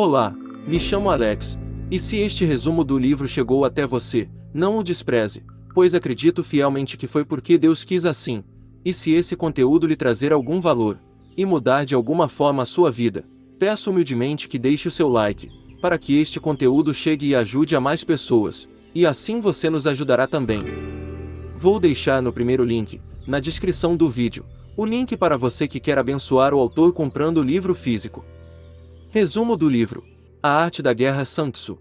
Olá, me chamo Alex, e se este resumo do livro chegou até você, não o despreze, pois acredito fielmente que foi porque Deus quis assim, e se esse conteúdo lhe trazer algum valor, e mudar de alguma forma a sua vida, peço humildemente que deixe o seu like, para que este conteúdo chegue e ajude a mais pessoas, e assim você nos ajudará também. Vou deixar no primeiro link, na descrição do vídeo, o link para você que quer abençoar o autor comprando o livro físico. Resumo do livro: A Arte da Guerra, Sun Tzu.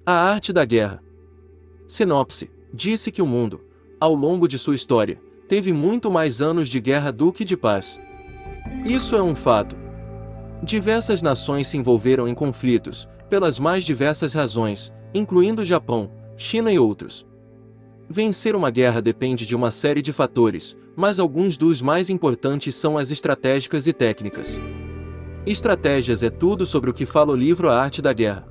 A Arte da Guerra. Sinopse: disse que o mundo, ao longo de sua história, teve muito mais anos de guerra do que de paz. Isso é um fato. Diversas nações se envolveram em conflitos, pelas mais diversas razões, incluindo Japão, China e outros. Vencer uma guerra depende de uma série de fatores, mas alguns dos mais importantes são as estratégicas e técnicas. Estratégias é tudo sobre o que fala o livro A Arte da Guerra.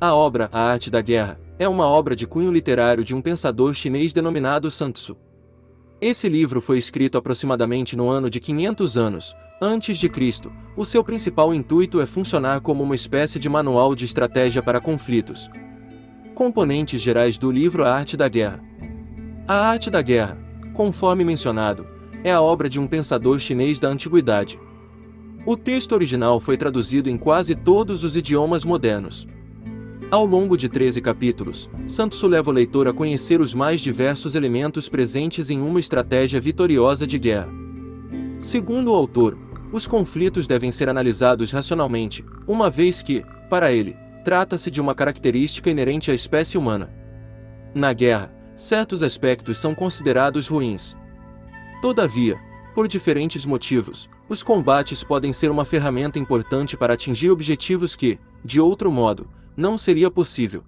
A obra A Arte da Guerra é uma obra de cunho literário de um pensador chinês denominado Sun Tzu. Esse livro foi escrito aproximadamente no ano de 500 anos antes de Cristo. O seu principal intuito é funcionar como uma espécie de manual de estratégia para conflitos. Componentes gerais do livro A Arte da Guerra. A Arte da Guerra, conforme mencionado, é a obra de um pensador chinês da antiguidade. O texto original foi traduzido em quase todos os idiomas modernos. Ao longo de 13 capítulos, Sun Tzu leva o leitor a conhecer os mais diversos elementos presentes em uma estratégia vitoriosa de guerra. Segundo o autor, os conflitos devem ser analisados racionalmente, uma vez que, para ele, trata-se de uma característica inerente à espécie humana. Na guerra, certos aspectos são considerados ruins. Todavia, por diferentes motivos, os combates podem ser uma ferramenta importante para atingir objetivos que, de outro modo, não seria possível.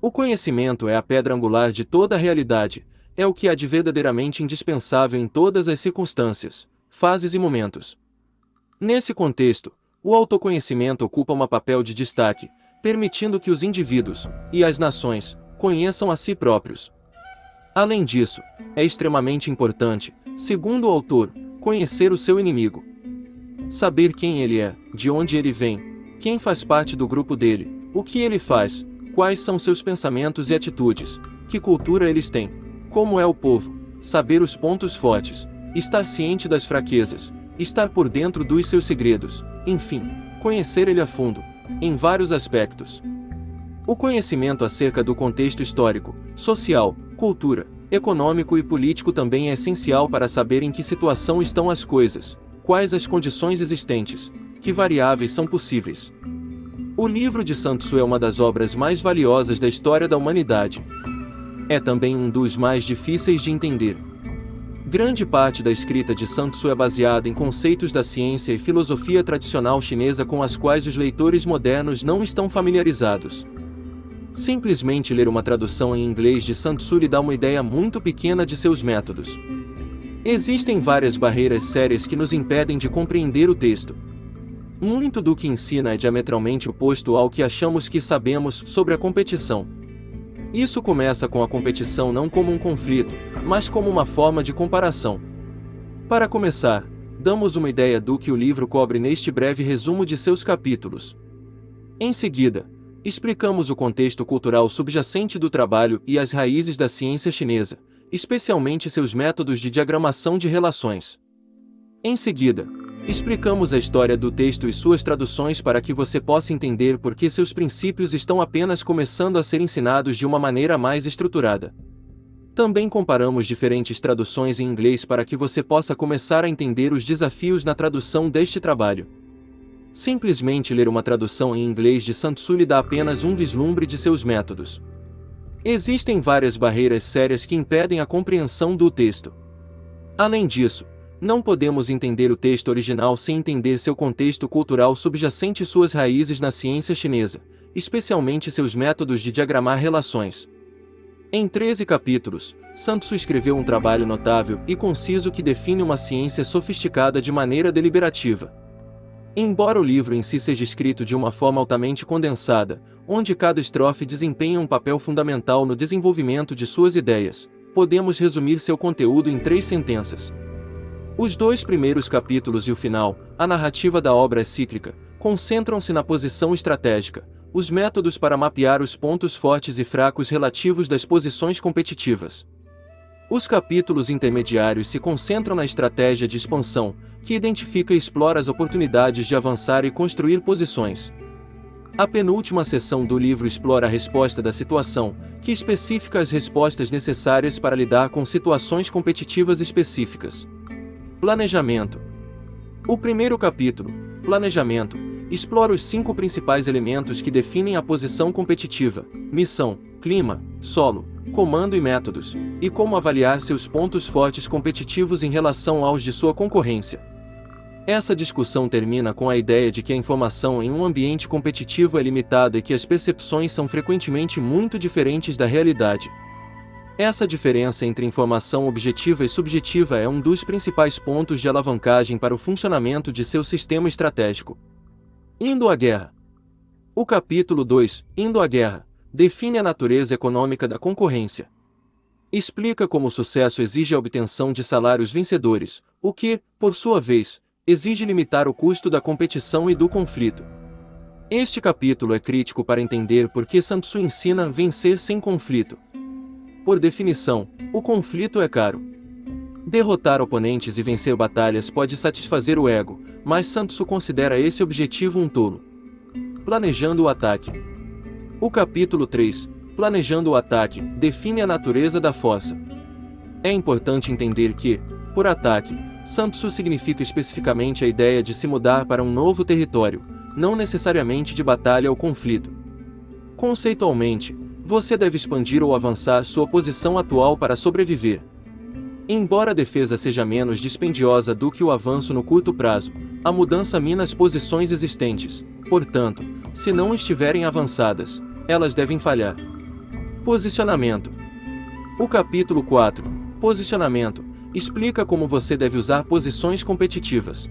O conhecimento é a pedra angular de toda a realidade, é o que há de verdadeiramente indispensável em todas as circunstâncias, fases e momentos. Nesse contexto, o autoconhecimento ocupa um papel de destaque, permitindo que os indivíduos, e as nações, conheçam a si próprios. Além disso, é extremamente importante, segundo o autor, conhecer o seu inimigo. Saber quem ele é, de onde ele vem, quem faz parte do grupo dele, o que ele faz, quais são seus pensamentos e atitudes, que cultura eles têm, como é o povo, saber os pontos fortes, estar ciente das fraquezas, estar por dentro dos seus segredos, enfim, conhecer ele a fundo, em vários aspectos. O conhecimento acerca do contexto histórico, social, cultura, econômico e político também é essencial para saber em que situação estão as coisas, quais as condições existentes, que variáveis são possíveis. O livro de Sun Tzu é uma das obras mais valiosas da história da humanidade. É também um dos mais difíceis de entender. Grande parte da escrita de Sun Tzu é baseada em conceitos da ciência e filosofia tradicional chinesa com as quais os leitores modernos não estão familiarizados. Simplesmente ler uma tradução em inglês de Sun Tzu lhe dá uma ideia muito pequena de seus métodos. Existem várias barreiras sérias que nos impedem de compreender o texto. Muito do que ensina é diametralmente oposto ao que achamos que sabemos sobre a competição. Isso começa com a competição não como um conflito, mas como uma forma de comparação. Para começar, damos uma ideia do que o livro cobre neste breve resumo de seus capítulos. Em seguida, explicamos o contexto cultural subjacente do trabalho e as raízes da ciência chinesa, especialmente seus métodos de diagramação de relações. Em seguida, explicamos a história do texto e suas traduções para que você possa entender por que seus princípios estão apenas começando a ser ensinados de uma maneira mais estruturada. Também comparamos diferentes traduções em inglês para que você possa começar a entender os desafios na tradução deste trabalho. Simplesmente ler uma tradução em inglês de Sun Tzu lhe dá apenas um vislumbre de seus métodos. Existem várias barreiras sérias que impedem a compreensão do texto. Além disso, não podemos entender o texto original sem entender seu contexto cultural subjacente e suas raízes na ciência chinesa, especialmente seus métodos de diagramar relações. Em 13 capítulos, Sun Tzu escreveu um trabalho notável e conciso que define uma ciência sofisticada de maneira deliberativa. Embora o livro em si seja escrito de uma forma altamente condensada, onde cada estrofe desempenha um papel fundamental no desenvolvimento de suas ideias, podemos resumir seu conteúdo em 3 sentenças. Os 2 primeiros capítulos e o final, a narrativa da obra é cíclica, concentram-se na posição estratégica, os métodos para mapear os pontos fortes e fracos relativos das posições competitivas. Os capítulos intermediários se concentram na estratégia de expansão, que identifica e explora as oportunidades de avançar e construir posições. A penúltima seção do livro explora a resposta da situação, que especifica as respostas necessárias para lidar com situações competitivas específicas. Planejamento. O primeiro capítulo, Planejamento, explora os 5 principais elementos que definem a posição competitiva: missão, clima, solo, comando e métodos, e como avaliar seus pontos fortes competitivos em relação aos de sua concorrência. Essa discussão termina com a ideia de que a informação em um ambiente competitivo é limitada e que as percepções são frequentemente muito diferentes da realidade. Essa diferença entre informação objetiva e subjetiva é um dos principais pontos de alavancagem para o funcionamento de seu sistema estratégico. Indo à guerra. O capítulo 2, Indo à guerra, define a natureza econômica da concorrência. Explica como o sucesso exige a obtenção de salários vencedores, o que, por sua vez, exige limitar o custo da competição e do conflito. Este capítulo é crítico para entender por que Sun Tzu ensina a vencer sem conflito. Por definição, o conflito é caro. Derrotar oponentes e vencer batalhas pode satisfazer o ego, mas Sun Tzu considera esse objetivo um tolo. Planejando o ataque. O capítulo 3, Planejando o ataque, define a natureza da força. É importante entender que, por ataque, Sun Tzu significa especificamente a ideia de se mudar para um novo território, não necessariamente de batalha ou conflito. Conceitualmente, você deve expandir ou avançar sua posição atual para sobreviver. Embora a defesa seja menos dispendiosa do que o avanço no curto prazo, a mudança mina as posições existentes, portanto, se não estiverem avançadas, elas devem falhar. Posicionamento. O capítulo 4, Posicionamento, explica como você deve usar posições competitivas.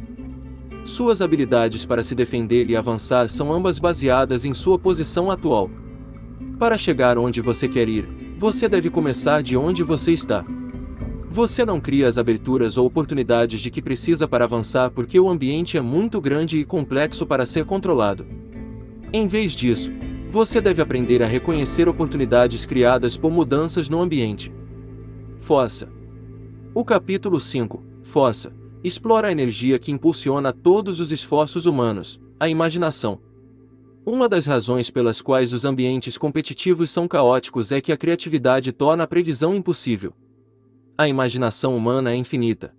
Suas habilidades para se defender e avançar são ambas baseadas em sua posição atual. Para chegar onde você quer ir, você deve começar de onde você está. Você não cria as aberturas ou oportunidades de que precisa para avançar porque o ambiente é muito grande e complexo para ser controlado. Em vez disso, você deve aprender a reconhecer oportunidades criadas por mudanças no ambiente. Força. O capítulo 5, Força, explora a energia que impulsiona todos os esforços humanos, a imaginação. Uma das razões pelas quais os ambientes competitivos são caóticos é que a criatividade torna a previsão impossível. A imaginação humana é infinita.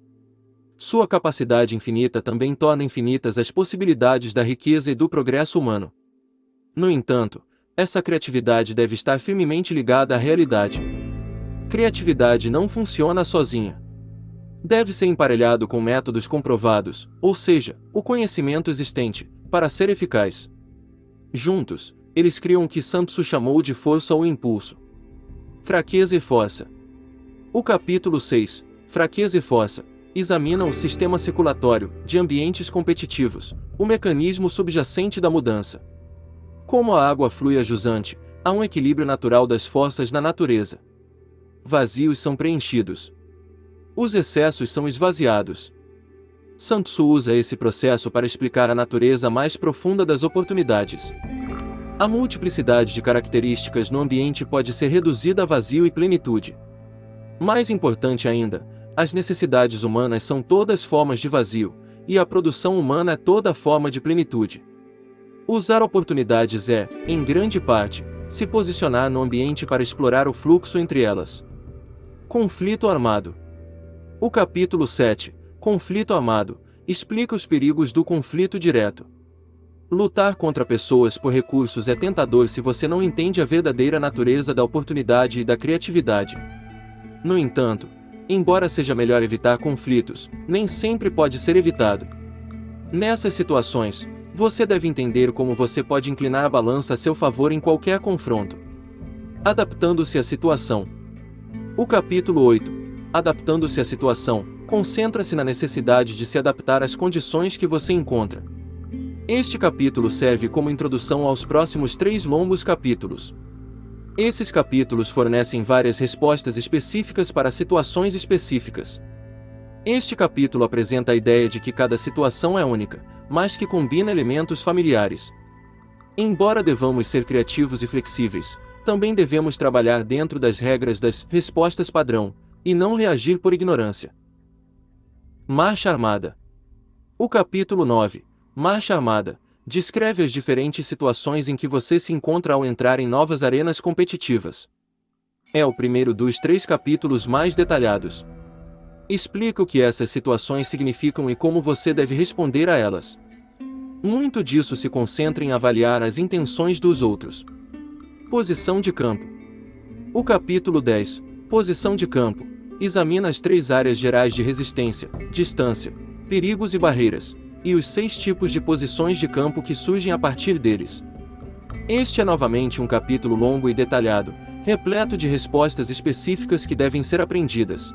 Sua capacidade infinita também torna infinitas as possibilidades da riqueza e do progresso humano. No entanto, essa criatividade deve estar firmemente ligada à realidade. Criatividade não funciona sozinha. Deve ser emparelhado com métodos comprovados, ou seja, o conhecimento existente, para ser eficaz. Juntos, eles criam o que Sun Tzu chamou de força ou impulso. Fraqueza e força. O capítulo 6, Fraqueza e força, examina o sistema circulatório de ambientes competitivos, o mecanismo subjacente da mudança. Como a água flui a jusante, há um equilíbrio natural das forças na natureza. Vazios são preenchidos. Os excessos são esvaziados. Sun Tzu usa esse processo para explicar a natureza mais profunda das oportunidades. A multiplicidade de características no ambiente pode ser reduzida a vazio e plenitude. Mais importante ainda, as necessidades humanas são todas formas de vazio, e a produção humana é toda forma de plenitude. Usar oportunidades é, em grande parte, se posicionar no ambiente para explorar o fluxo entre elas. Conflito armado. O capítulo 7, Conflito armado, explica os perigos do conflito direto. Lutar contra pessoas por recursos é tentador se você não entende a verdadeira natureza da oportunidade e da criatividade. No entanto, embora seja melhor evitar conflitos, nem sempre pode ser evitado. Nessas situações, você deve entender como você pode inclinar a balança a seu favor em qualquer confronto. Adaptando-se à situação. O capítulo 8, Adaptando-se à situação, concentra-se na necessidade de se adaptar às condições que você encontra. Este capítulo serve como introdução aos próximos 3 longos capítulos. Esses capítulos fornecem várias respostas específicas para situações específicas. Este capítulo apresenta a ideia de que cada situação é única, mas que combina elementos familiares. Embora devamos ser criativos e flexíveis, também devemos trabalhar dentro das regras das respostas padrão, e não reagir por ignorância. Marcha Armada. O capítulo 9, Marcha Armada, descreve as diferentes situações em que você se encontra ao entrar em novas arenas competitivas. É o primeiro dos 3 capítulos mais detalhados. Explica o que essas situações significam e como você deve responder a elas. Muito disso se concentra em avaliar as intenções dos outros. Posição de campo. O capítulo 10, Posição de campo, examina as 3 áreas gerais de resistência, distância, perigos e barreiras, e os 6 tipos de posições de campo que surgem a partir deles. Este é novamente um capítulo longo e detalhado, repleto de respostas específicas que devem ser aprendidas.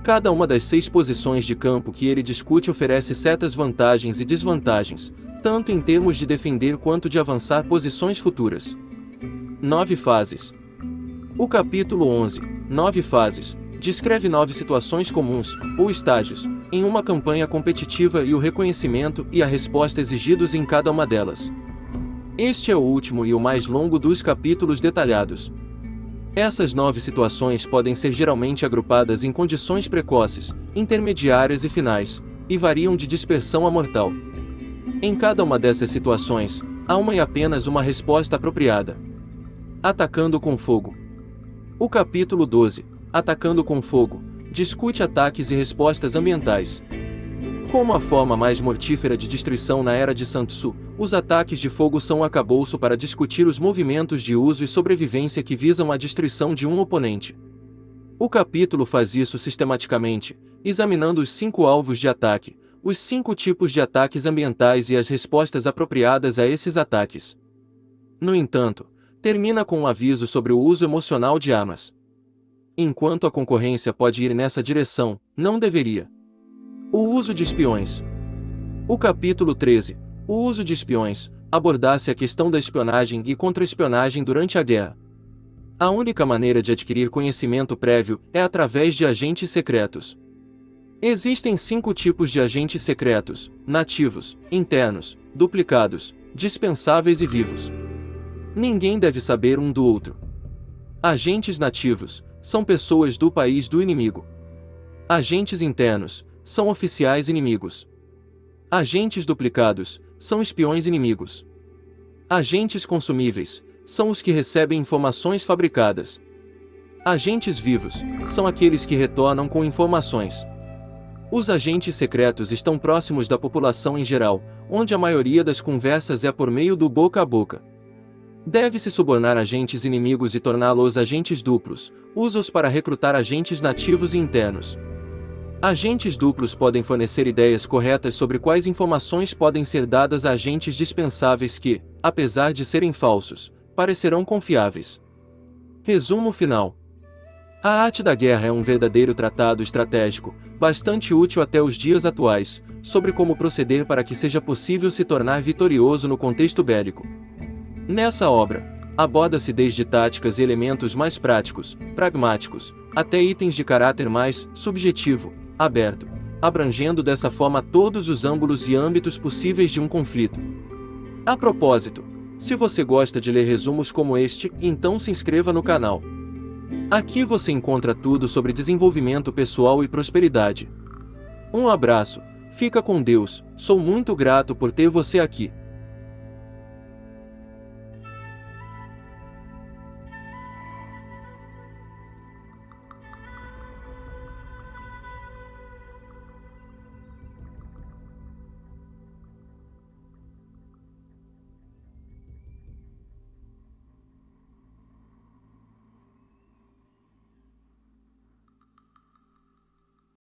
Cada uma das 6 posições de campo que ele discute oferece certas vantagens e desvantagens, tanto em termos de defender quanto de avançar posições futuras. 9 fases. O capítulo 11, 9 fases, descreve 9 situações comuns, ou estágios, em uma campanha competitiva e o reconhecimento e a resposta exigidos em cada uma delas. Este é o último e o mais longo dos capítulos detalhados. Essas 9 situações podem ser geralmente agrupadas em condições precoces, intermediárias e finais, e variam de dispersão a mortal. Em cada uma dessas situações, há uma e apenas uma resposta apropriada. Atacando com fogo. O capítulo 12, Atacando com fogo, discute ataques e respostas ambientais. Como a forma mais mortífera de destruição na Era de Sun-Tzu, os ataques de fogo são um arcabouço para discutir os movimentos de uso e sobrevivência que visam a destruição de um oponente. O capítulo faz isso sistematicamente, examinando os 5 alvos de ataque, os 5 tipos de ataques ambientais e as respostas apropriadas a esses ataques. No entanto, termina com um aviso sobre o uso emocional de armas. Enquanto a concorrência pode ir nessa direção, não deveria. O uso de espiões. O capítulo 13, O uso de espiões, abordasse a questão da espionagem e contra-espionagem durante a guerra. A única maneira de adquirir conhecimento prévio é através de agentes secretos. Existem 5 tipos de agentes secretos: nativos, internos, duplicados, dispensáveis e vivos. Ninguém deve saber um do outro. Agentes nativos são pessoas do país do inimigo. Agentes internos são oficiais inimigos. Agentes duplicados são espiões inimigos. Agentes consumíveis são os que recebem informações fabricadas. Agentes vivos são aqueles que retornam com informações. Os agentes secretos estão próximos da população em geral, onde a maioria das conversas é por meio do boca a boca. Deve-se subornar agentes inimigos e torná-los agentes duplos, usa-os para recrutar agentes nativos e internos. Agentes duplos podem fornecer ideias corretas sobre quais informações podem ser dadas a agentes dispensáveis que, apesar de serem falsos, parecerão confiáveis. Resumo final. A Arte da Guerra é um verdadeiro tratado estratégico, bastante útil até os dias atuais, sobre como proceder para que seja possível se tornar vitorioso no contexto bélico. Nessa obra, aborda-se desde táticas e elementos mais práticos, pragmáticos, até itens de caráter mais subjetivo, aberto, abrangendo dessa forma todos os ângulos e âmbitos possíveis de um conflito. A propósito, se você gosta de ler resumos como este, então se inscreva no canal. Aqui você encontra tudo sobre desenvolvimento pessoal e prosperidade. Um abraço, fica com Deus, sou muito grato por ter você aqui.